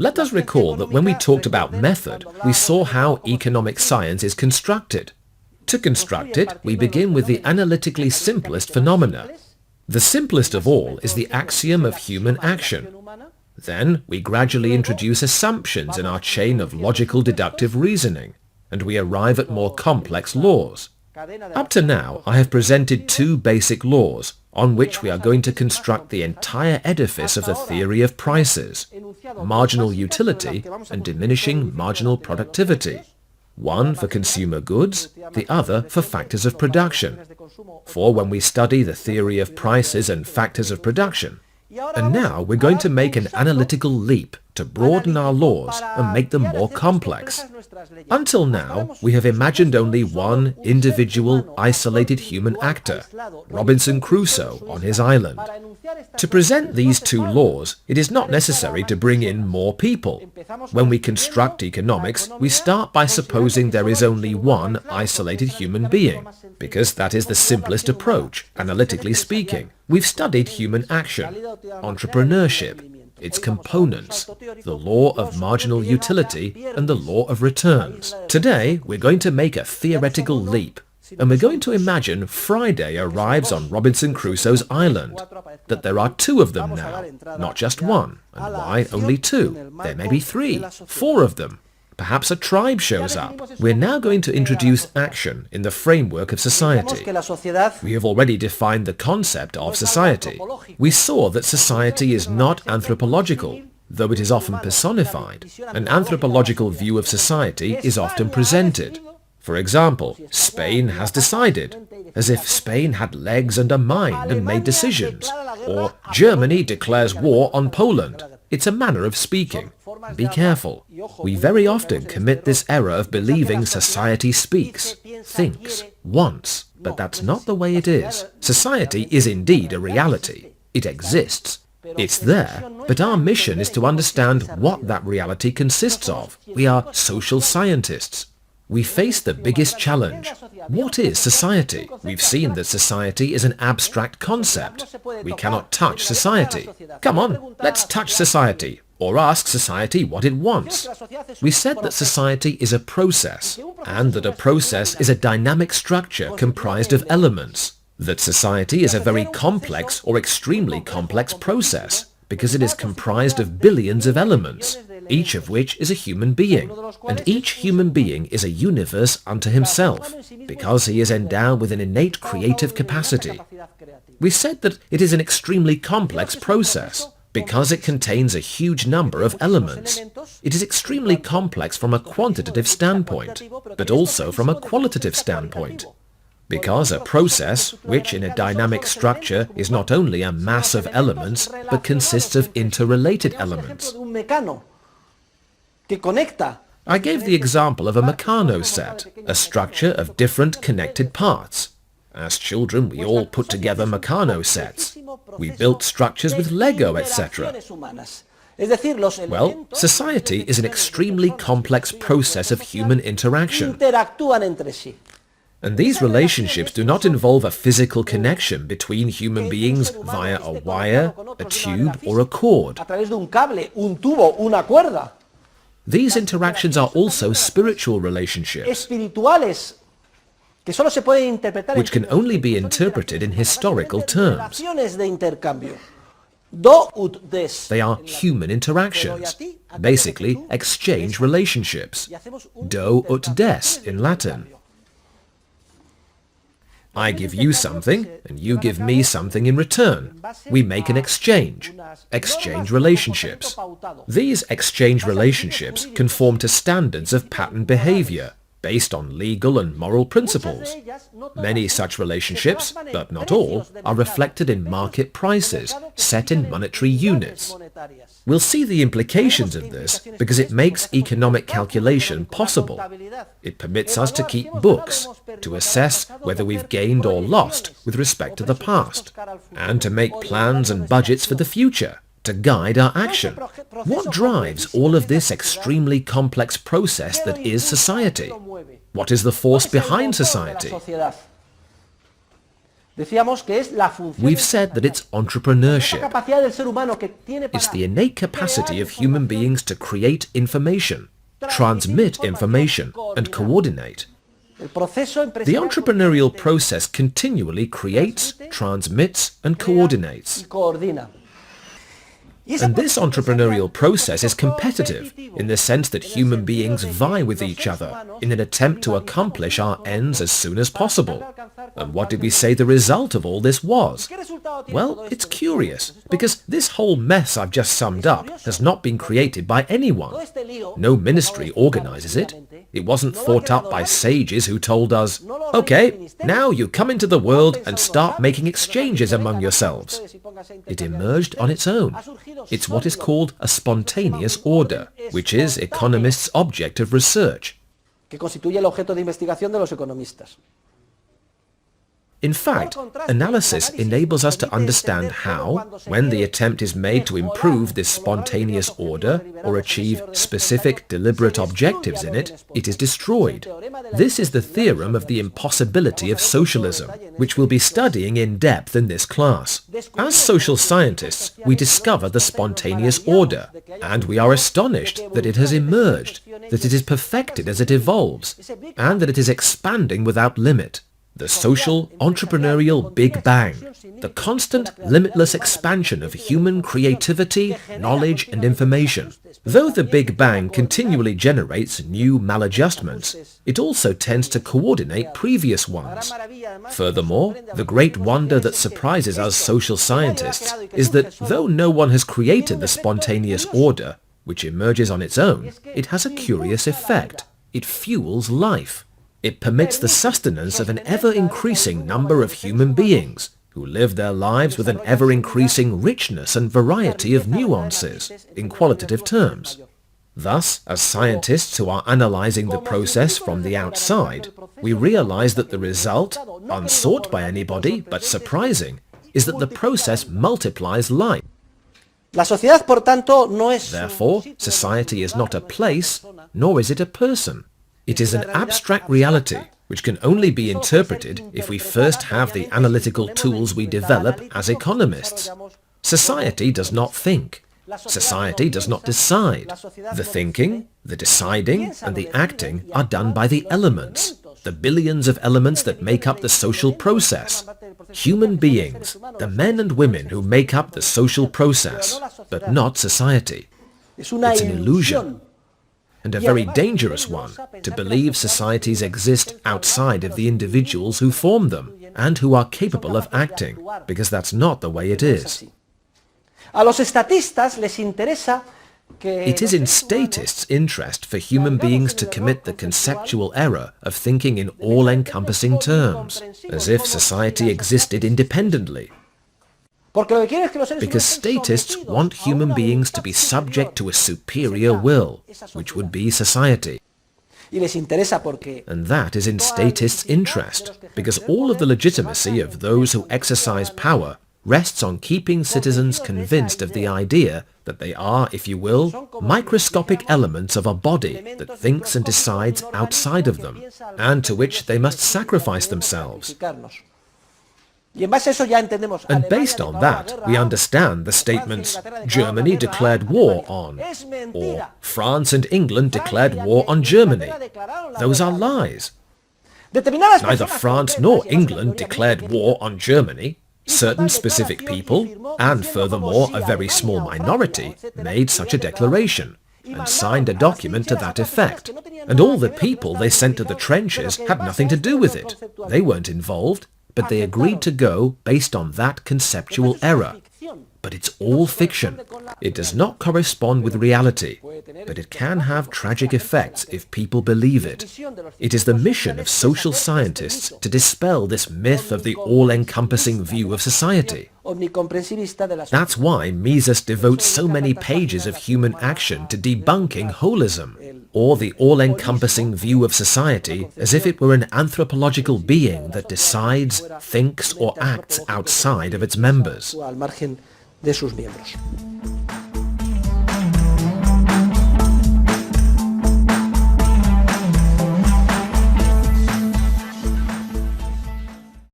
Let us recall that when we talked about method, we saw how economic science is constructed. To construct it, we begin with the analytically simplest phenomena. The simplest of all is the axiom of human action. Then we gradually introduce assumptions in our chain of logical deductive reasoning, and we arrive at more complex laws. Up to now, I have presented two basic laws on which we are going to construct the entire edifice of the theory of prices: marginal utility and diminishing marginal productivity. One for consumer goods, the other for factors of production. For when we study the theory of prices and factors of production, and now we're going to make an analytical leap to broaden our laws and make them more complex. Until now, we have imagined only one individual, isolated human actor, Robinson Crusoe on his island. To present these two laws, it is not necessary to bring in more people. When we construct economics, we start by supposing there is only one isolated human being, because that is the simplest approach, analytically speaking. We've studied human action, entrepreneurship, its components, the law of marginal utility, and the law of returns. Today, we're going to make a theoretical leap, and we're going to imagine Friday arrives on Robinson Crusoe's island, that there are two of them now, not just one. And why only two? There may be three, four of them. Perhaps a tribe shows up. We're now going to introduce action in the framework of society. We have already defined the concept of society. We saw that society is not anthropological, though it is often personified. An anthropological view of society is often presented. For example, Spain has decided, as if Spain had legs and a mind and made decisions. Or Germany declares war on Poland. It's a manner of speaking. Be careful. We very often commit this error of believing society speaks, thinks, wants, but that's not the way it is. Society is indeed a reality. It exists. It's there, but our mission is to understand what that reality consists of. We are social scientists. We face the biggest challenge. What is society? We've seen that society is an abstract concept. We cannot touch society. Come on, let's touch society, or ask society what it wants. We said that society is a process, and that a process is a dynamic structure comprised of elements. That society is a very complex or extremely complex process, because it is comprised of billions of elements, each of which is a human being, and each human being is a universe unto himself, because he is endowed with an innate creative capacity. We said that it is an extremely complex process, because it contains a huge number of elements. It is extremely complex from a quantitative standpoint, but also from a qualitative standpoint. Because a process, which in a dynamic structure is not only a mass of elements, but consists of interrelated elements. I gave the example of a Meccano set, a structure of different connected parts. As children, we all put together Meccano sets. We built structures with Lego, etc. Well, society is an extremely complex process of human interaction. And these relationships do not involve a physical connection between human beings via a wire, a tube, or a cord. These interactions are also spiritual relationships, which can only be interpreted in historical terms. They are human interactions, basically exchange relationships, do ut des in Latin. I give you something, and you give me something in return. We make an exchange relationships. These exchange relationships conform to standards of pattern behavior, based on legal and moral principles. Many such relationships, but not all, are reflected in market prices, set in monetary units. We'll see the implications of this because it makes economic calculation possible. It permits us to keep books, to assess whether we've gained or lost with respect to the past, and to make plans and budgets for the future, to guide our action. What drives all of this extremely complex process that is society? What is the force behind society? We've said that it's entrepreneurship. It's the innate capacity of human beings to create information, transmit information, and coordinate. The entrepreneurial process continually creates, transmits, and coordinates. And this entrepreneurial process is competitive in the sense that human beings vie with each other in an attempt to accomplish our ends as soon as possible. And what did we say the result of all this was? Well, it's curious, because this whole mess I've just summed up has not been created by anyone. No ministry organizes it. It wasn't thought up by sages who told us, okay, now you come into the world and start making exchanges among yourselves. It emerged on its own. It's what is called a spontaneous order, which is economists' object of research. In fact, analysis enables us to understand how, when the attempt is made to improve this spontaneous order or achieve specific deliberate objectives in it, it is destroyed. This is the theorem of the impossibility of socialism, which we'll be studying in depth in this class. As social scientists, we discover the spontaneous order, and we are astonished that it has emerged, that it is perfected as it evolves, and that it is expanding without limit. The social, entrepreneurial Big Bang, the constant, limitless expansion of human creativity, knowledge, and information. Though the Big Bang continually generates new maladjustments, it also tends to coordinate previous ones. Furthermore, the great wonder that surprises us social scientists is that though no one has created the spontaneous order, which emerges on its own, it has a curious effect. It fuels life. It permits the sustenance of an ever-increasing number of human beings who live their lives with an ever-increasing richness and variety of nuances in qualitative terms. Thus, as scientists who are analyzing the process from the outside, we realize that the result, unsought by anybody but surprising, is that the process multiplies life. Therefore, society is not a place, nor is it a person. It is an abstract reality which can only be interpreted if we first have the analytical tools we develop as economists. Society does not think. Society does not decide. The thinking, the deciding, and the acting are done by the elements, the billions of elements that make up the social process. Human beings, the men and women who make up the social process, but not society. It's an illusion. And a very dangerous one, to believe societies exist outside of the individuals who form them and who are capable of acting, because that's not the way it is. It is in statists' interest for human beings to commit the conceptual error of thinking in all-encompassing terms, as if society existed independently. Because statists want human beings to be subject to a superior will, which would be society. And that is in statists' interest, because all of the legitimacy of those who exercise power rests on keeping citizens convinced of the idea that they are, if you will, microscopic elements of a body that thinks and decides outside of them, and to which they must sacrifice themselves. And based on that, we understand the statements, Germany declared war on, or France and England declared war on Germany. Those are lies. Neither France nor England declared war on Germany. Certain specific people, and furthermore a very small minority, made such a declaration and signed a document to that effect. And all the people they sent to the trenches had nothing to do with it. They weren't involved. But they agreed to go based on that conceptual error. But it's all fiction. It does not correspond with reality, but it can have tragic effects if people believe it. It is the mission of social scientists to dispel this myth of the all-encompassing view of society. That's why Mises devotes so many pages of human action to debunking holism, or the all-encompassing view of society as if it were an anthropological being that decides, thinks, or acts outside of its members.